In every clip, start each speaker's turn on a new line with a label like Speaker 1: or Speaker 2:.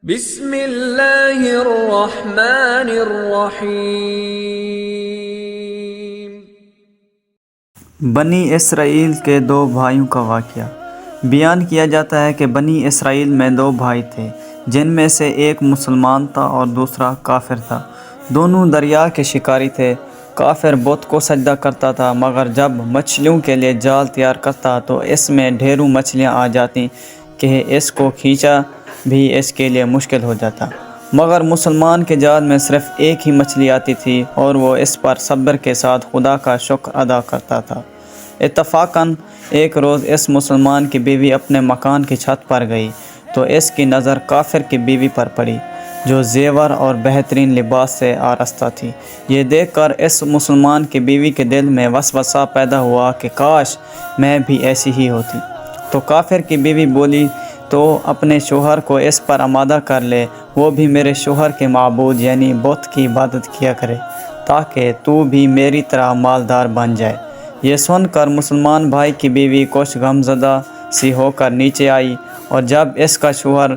Speaker 1: بسم اللہ الرحمن الرحیم۔
Speaker 2: بنی اسرائیل کے دو بھائیوں کا واقعہ بیان کیا جاتا ہے کہ بنی اسرائیل میں دو بھائی تھے، جن میں سے ایک مسلمان تھا اور دوسرا کافر تھا۔ دونوں دریا کے شکاری تھے۔ کافر بت کو سجدہ کرتا تھا، مگر جب مچھلیوں کے لیے جال تیار کرتا تو اس میں ڈھیروں مچھلیاں آ جاتی کہ اس کو کھینچا بھی اس کے لیے مشکل ہو جاتا۔ مگر مسلمان کے جال میں صرف ایک ہی مچھلی آتی تھی اور وہ اس پر صبر کے ساتھ خدا کا شکر ادا کرتا تھا۔ اتفاقاً ایک روز اس مسلمان کی بیوی اپنے مکان کی چھت پر گئی تو اس کی نظر کافر کی بیوی پر پڑی، جو زیور اور بہترین لباس سے آراستہ تھی۔ یہ دیکھ کر اس مسلمان کی بیوی کے دل میں وسوسہ پیدا ہوا کہ کاش میں بھی ایسی ہی ہوتی۔ تو کافر کی بیوی بولی، تو اپنے شوہر کو اس پر آمادہ کر لے، وہ بھی میرے شوہر کے معبود یعنی بت کی عبادت کیا کرے، تاکہ تو بھی میری طرح مالدار بن جائے۔ یہ سن کر مسلمان بھائی کی بیوی کچھ غمزدہ سی ہو کر نیچے آئی، اور جب اس کا شوہر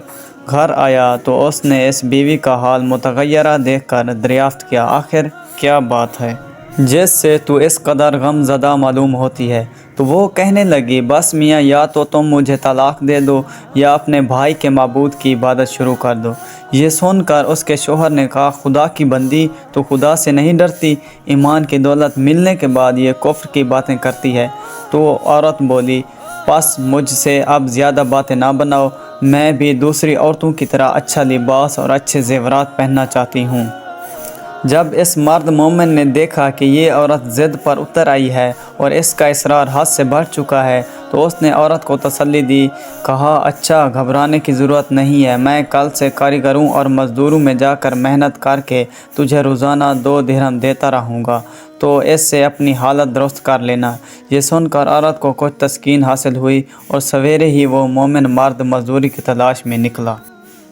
Speaker 2: گھر آیا تو اس نے اس بیوی کا حال متغیرہ دیکھ کر دریافت کیا، آخر کیا بات ہے جس سے تو اس قدر غم زدہ معلوم ہوتی ہے؟ تو وہ کہنے لگی، بس میاں، یا تو تم مجھے طلاق دے دو یا اپنے بھائی کے معبود کی عبادت شروع کر دو۔ یہ سن کر اس کے شوہر نے کہا، خدا کی بندی، تو خدا سے نہیں ڈرتی؟ ایمان کی دولت ملنے کے بعد یہ کفر کی باتیں کرتی ہے۔ تو عورت بولی، پس مجھ سے اب زیادہ باتیں نہ بناؤ، میں بھی دوسری عورتوں کی طرح اچھا لباس اور اچھے زیورات پہننا چاہتی ہوں۔ جب اس مرد مومن نے دیکھا کہ یہ عورت ضد پر اتر آئی ہے اور اس کا اصرار حد سے بڑھ چکا ہے تو اس نے عورت کو تسلی دی، کہا، اچھا، گھبرانے کی ضرورت نہیں ہے، میں کل سے کاریگروں اور مزدوروں میں جا کر محنت کر کے تجھے روزانہ 2 درہم دیتا رہوں گا، تو اس سے اپنی حالت درست کر لینا۔ یہ سن کر عورت کو کچھ تسکین حاصل ہوئی اور سویرے ہی وہ مومن مرد مزدوری کی تلاش میں نکلا،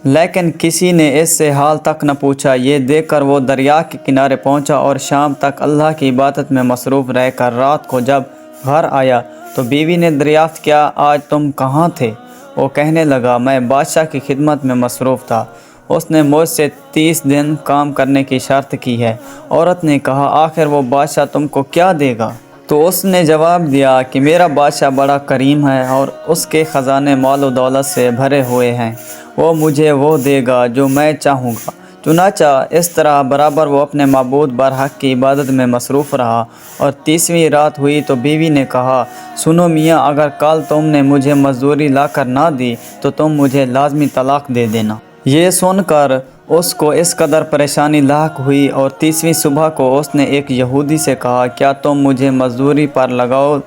Speaker 2: لیکن کسی نے اس سے حال تک نہ پوچھا۔ یہ دیکھ کر وہ دریا کے کنارے پہنچا اور شام تک اللہ کی عبادت میں مصروف رہ کر رات کو جب گھر آیا تو بیوی نے دریافت کیا، آج تم کہاں تھے؟ وہ کہنے لگا، میں بادشاہ کی خدمت میں مصروف تھا، اس نے مجھ سے 30 دن کام کرنے کی شرط کی ہے۔ عورت نے کہا، آخر وہ بادشاہ تم کو کیا دے گا؟ تو اس نے جواب دیا کہ میرا بادشاہ بڑا کریم ہے اور اس کے خزانے مال و دولت سے بھرے ہوئے ہیں، وہ مجھے وہ دے گا جو میں چاہوں گا۔ چنانچہ اس طرح برابر وہ اپنے معبود برحق کی عبادت میں مصروف رہا، اور 30ویں رات ہوئی تو بیوی نے کہا، سنو میاں، اگر کل تم نے مجھے مزدوری لا کر نہ دی تو تم مجھے لازمی طلاق دے دینا۔ یہ سن کر اس کو اس قدر پریشانی لاحق ہوئی، اور 30ویں صبح کو اس نے ایک یہودی سے کہا، کیا تم مجھے مزدوری پر لگاؤ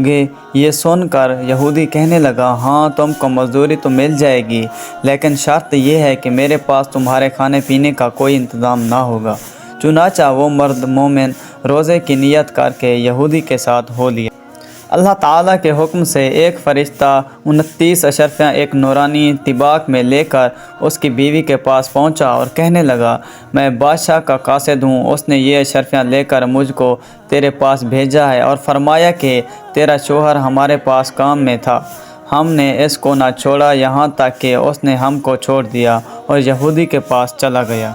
Speaker 2: گے؟ یہ سن کر یہودی کہنے لگا، ہاں، تم کو مزدوری تو مل جائے گی، لیکن شرط یہ ہے کہ میرے پاس تمہارے کھانے پینے کا کوئی انتظام نہ ہوگا۔ چنانچہ وہ مرد مومن روزے کی نیت کر کے یہودی کے ساتھ ہو لیا۔ اللہ تعالیٰ کے حکم سے ایک فرشتہ 29 اشرفیاں ایک نورانی طباق میں لے کر اس کی بیوی کے پاس پہنچا اور کہنے لگا، میں بادشاہ کا قاصد ہوں، اس نے یہ اشرفیاں لے کر مجھ کو تیرے پاس بھیجا ہے اور فرمایا کہ تیرا شوہر ہمارے پاس کام میں تھا، ہم نے اس کو نہ چھوڑا یہاں تک کہ اس نے ہم کو چھوڑ دیا اور یہودی کے پاس چلا گیا۔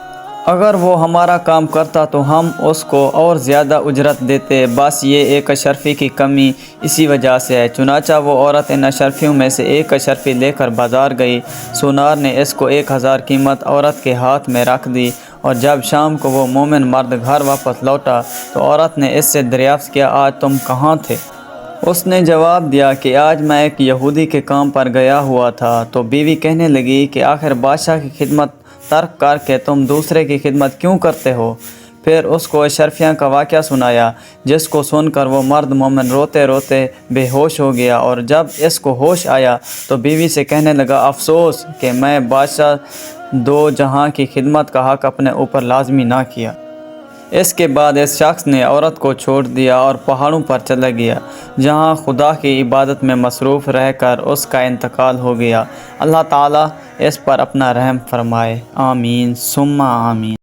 Speaker 2: اگر وہ ہمارا کام کرتا تو ہم اس کو اور زیادہ اجرت دیتے، بس یہ ایک اشرفی کی کمی اسی وجہ سے ہے۔ چنانچہ وہ عورت ان اشرفیوں میں سے ایک اشرفی لے کر بازار گئی۔ سونار نے اس کو 1000 قیمت عورت کے ہاتھ میں رکھ دی، اور جب شام کو وہ مومن مرد گھر واپس لوٹا تو عورت نے اس سے دریافت کیا، آج تم کہاں تھے؟ اس نے جواب دیا کہ آج میں ایک یہودی کے کام پر گیا ہوا تھا۔ تو بیوی کہنے لگی کہ آخر بادشاہ کی خدمت ترک کر کے تم دوسرے کی خدمت کیوں کرتے ہو؟ پھر اس کو اشرفیاں کا واقعہ سنایا، جس کو سن کر وہ مرد مومن روتے روتے بے ہوش ہو گیا، اور جب اس کو ہوش آیا تو بیوی سے کہنے لگا، افسوس کہ میں بادشاہ 2 جہاں کی خدمت کا حق اپنے اوپر لازمی نہ کیا۔ اس کے بعد اس شخص نے عورت کو چھوڑ دیا اور پہاڑوں پر چلا گیا، جہاں خدا کی عبادت میں مصروف رہ کر اس کا انتقال ہو گیا۔ اللہ تعالیٰ اس پر اپنا رحم فرمائے، آمین ثم آمین۔